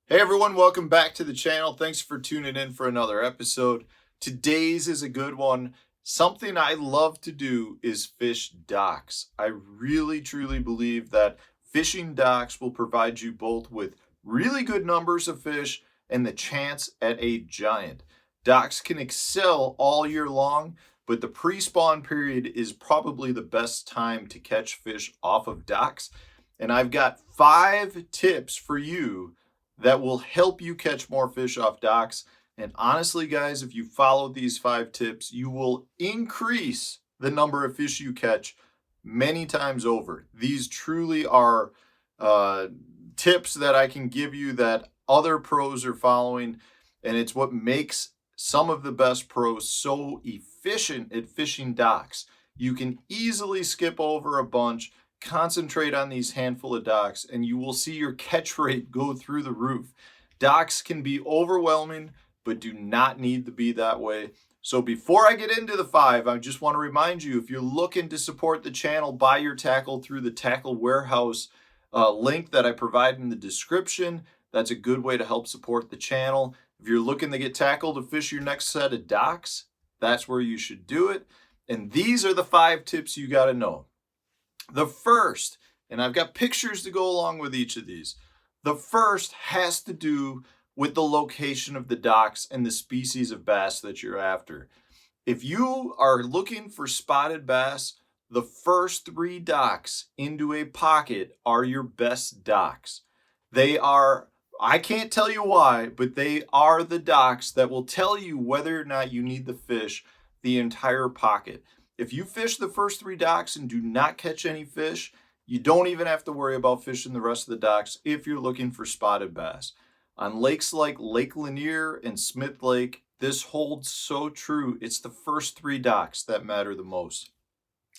Hey everyone, welcome back to the channel. Thanks for tuning in for another episode. Today's is a good one. Something I love to do is fish docks. I really truly believe that fishing docks will provide you both with really good numbers of fish and the chance at a giant. Docks can excel all year long, but the pre-spawn period is probably the best time to catch fish off of docks. And I've got 5 tips for you that will help you catch more fish off docks. And honestly, guys, if you follow these 5 tips, you will increase the number of fish you catch many times over. These truly are tips that I can give you that other pros are following, and it's what makes some of the best pros so efficient at fishing docks. You can easily skip over a bunch, concentrate on these handful of docks, and you will see your catch rate go through the roof. Docks can be overwhelming, but do not need to be that way. So before I get into the 5, I just want to remind you, if you're looking to support the channel, buy your tackle through the Tackle Warehouse link that I provide in the description. That's a good way to help support the channel. If you're looking to get tackle to fish your next set of docks, that's where you should do it. And these are the 5 tips you got to know. The first, and I've got pictures to go along with each of these. The first has to do with the location of the docks and the species of bass that you're after. If you are looking for spotted bass, the first 3 docks into a pocket are your best docks. They are, I can't tell you why, but they are the docks that will tell you whether or not you need to fish the entire pocket. If you fish the first 3 docks and do not catch any fish, you don't even have to worry about fishing the rest of the docks if you're looking for spotted bass. On lakes like Lake Lanier and Smith Lake, this holds so true. It's the first 3 docks that matter the most.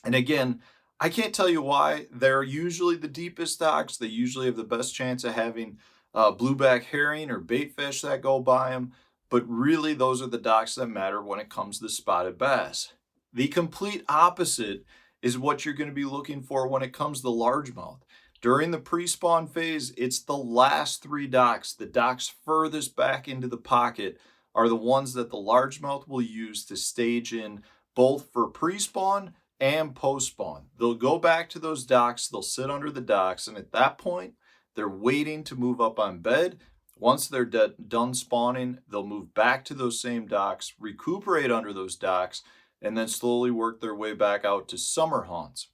And again, I can't tell you why. They're usually the deepest docks. They usually have the best chance of having blueback herring or bait fish that go by them. But really, those are the docks that matter when it comes to spotted bass. The complete opposite is what you're going to be looking for when it comes to largemouth. During the pre-spawn phase, it's the last 3 docks. The docks furthest back into the pocket are the ones that the largemouth will use to stage in both for pre-spawn and post-spawn. They'll go back to those docks, they'll sit under the docks, and at that point, they're waiting to move up on bed. Once they're done spawning, they'll move back to those same docks, recuperate under those docks, and then slowly work their way back out to summer haunts.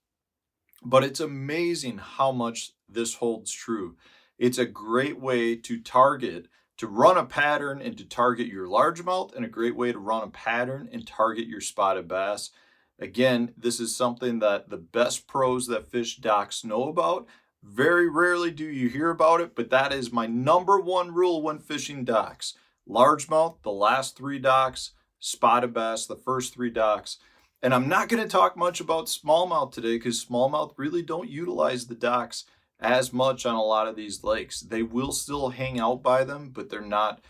But it's amazing how much this holds true. It's a great way to target, to run a pattern and to target your largemouth, and a great way to run a pattern and target your spotted bass. Again, this is something that the best pros that fish docks know about. Very rarely do you hear about it, but that is my number 1 rule when fishing docks. Largemouth, the last 3 docks. Spotted bass, the first 3 docks. And I'm not going to talk much about smallmouth today because smallmouth really don't utilize the docks as much on a lot of these lakes. They will still hang out by them, but they're not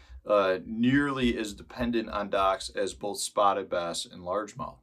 nearly as dependent on docks as both spotted bass and largemouth.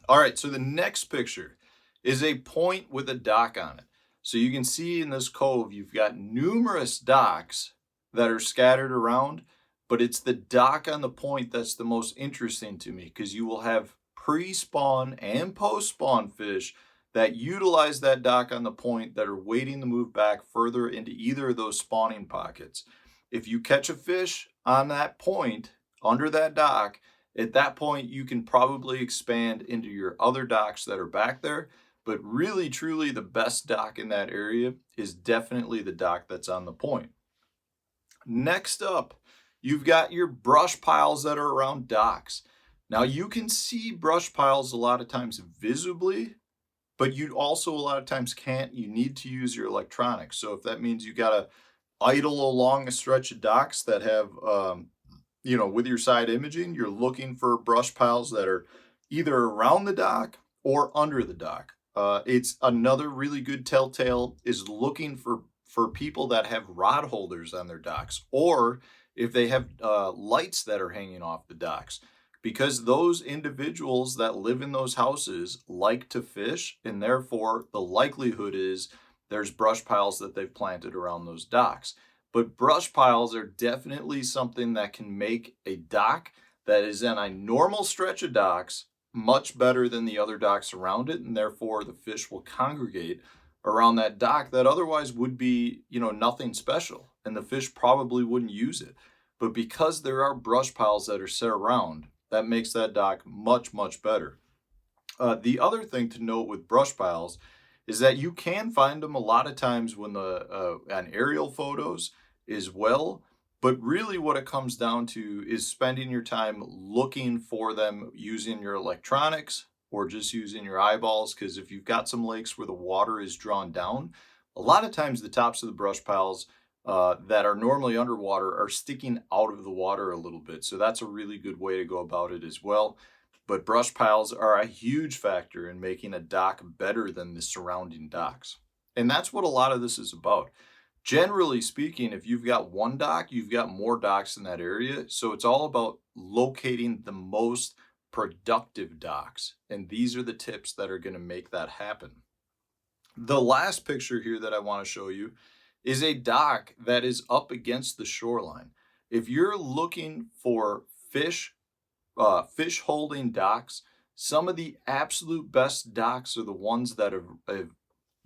All right, so the next picture is a point with a dock on it. So you can see in this cove, you've got numerous docks that are scattered around, but it's the dock on the point that's the most interesting to me because you will have pre-spawn and post-spawn fish that utilize that dock on the point that are waiting to move back further into either of those spawning pockets. If you catch a fish on that point, under that dock, at that point you can probably expand into your other docks that are back there. But really, truly, the best dock in that area is definitely the dock that's on the point. Next up, you've got your brush piles that are around docks. Now you can see brush piles a lot of times visibly, but you also a lot of times can't. You need to use your electronics. So if that means you got to idle along a stretch of docks that have, with your side imaging, you're looking for brush piles that are either around the dock or under the dock. It's another really good telltale is looking for people that have rod holders on their docks, or if they have lights that are hanging off the docks, because those individuals that live in those houses like to fish, and therefore the likelihood is there's brush piles that they've planted around those docks. But brush piles are definitely something that can make a dock that is in a normal stretch of docks much better than the other docks around it, and therefore the fish will congregate around that dock that otherwise would be, nothing special, and the fish probably wouldn't use it. But because there are brush piles that are set around, that makes that dock much, much better. The other thing to note with brush piles is that you can find them a lot of times when on aerial photos as well. But really what it comes down to is spending your time looking for them using your electronics or just using your eyeballs. Because if you've got some lakes where the water is drawn down, a lot of times the tops of the brush piles that are normally underwater are sticking out of the water a little bit. So that's a really good way to go about it as well. But brush piles are a huge factor in making a dock better than the surrounding docks. And that's what a lot of this is about. Generally speaking, if you've got one dock, you've got more docks in that area. So it's all about locating the most productive docks. And these are the tips that are going to make that happen. The last picture here that I want to show you is a dock that is up against the shoreline. If you're looking for fish holding docks, some of the absolute best docks are the ones that have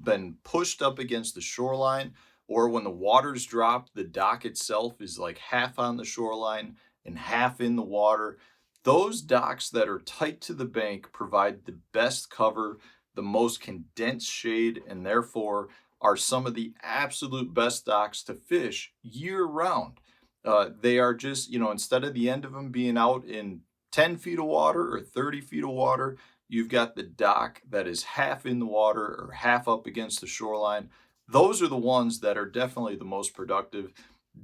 been pushed up against the shoreline, or when the water's dropped, the dock itself is like half on the shoreline and half in the water. Those docks that are tight to the bank provide the best cover, the most condensed shade, and therefore are some of the absolute best docks to fish year round. They are just, instead of the end of them being out in 10 feet of water or 30 feet of water, you've got the dock that is half in the water or half up against the shoreline. Those are the ones that are definitely the most productive,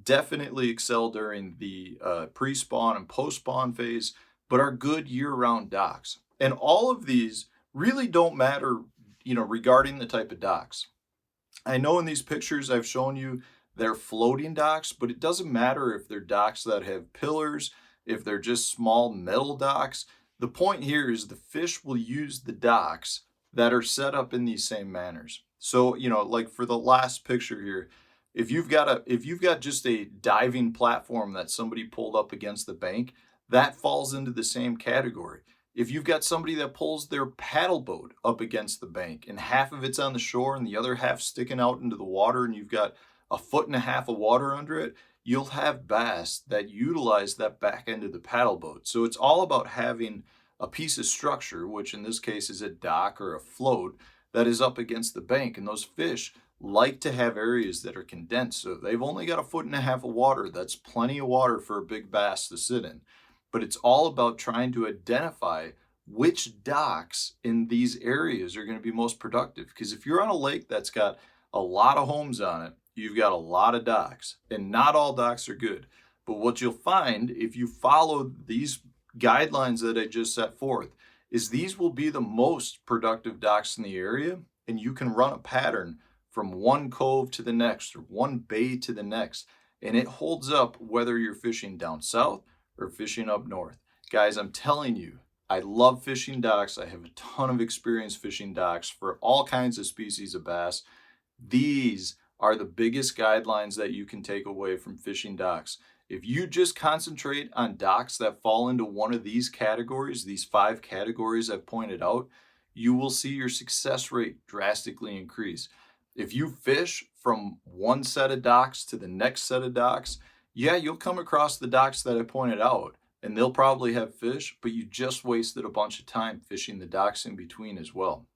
definitely excel during the pre-spawn and post-spawn phase, but are good year-round docks. And all of these really don't matter, regarding the type of docks. I know in these pictures I've shown you they're floating docks, but it doesn't matter if they're docks that have pillars, if they're just small metal docks. The point here is the fish will use the docks that are set up in these same manners. So, like for the last picture here, if you've got just a diving platform that somebody pulled up against the bank, that falls into the same category. If you've got somebody that pulls their paddle boat up against the bank and half of it's on the shore and the other half sticking out into the water, and you've got 1.5 feet of water under it, you'll have bass that utilize that back end of the paddle boat. So it's all about having a piece of structure, which in this case is a dock or a float, that is up against the bank. And those fish like to have areas that are condensed. So they've only got 1.5 feet of water. That's plenty of water for a big bass to sit in. But it's all about trying to identify which docks in these areas are going to be most productive. Because if you're on a lake that's got a lot of homes on it, you've got a lot of docks, and not all docks are good. But what you'll find if you follow these guidelines that I just set forth is these will be the most productive docks in the area, and you can run a pattern from one cove to the next or one bay to the next, and it holds up whether you're fishing down south or fishing up north. Guys, I'm telling you, I love fishing docks. I have a ton of experience fishing docks for all kinds of species of bass. These are the biggest guidelines that you can take away from fishing docks. If you just concentrate on docks that fall into one of these categories, these 5 categories I've pointed out, you will see your success rate drastically increase. If you fish from one set of docks to the next set of docks, yeah, you'll come across the docks that I pointed out, and they'll probably have fish, but you just wasted a bunch of time fishing the docks in between as well.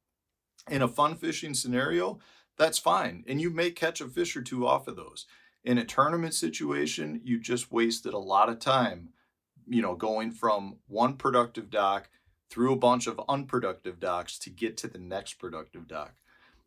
In a fun fishing scenario, that's fine, and you may catch a fish or two off of those. In a tournament situation, you just wasted a lot of time, going from one productive dock through a bunch of unproductive docks to get to the next productive dock.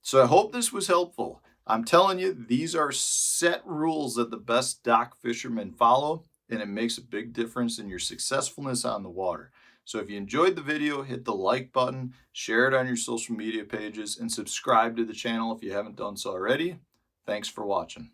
So I hope this was helpful. I'm telling you, these are set rules that the best dock fishermen follow, and it makes a big difference in your successfulness on the water. So if you enjoyed the video, hit the like button, share it on your social media pages, and subscribe to the channel if you haven't done so already. Thanks for watching.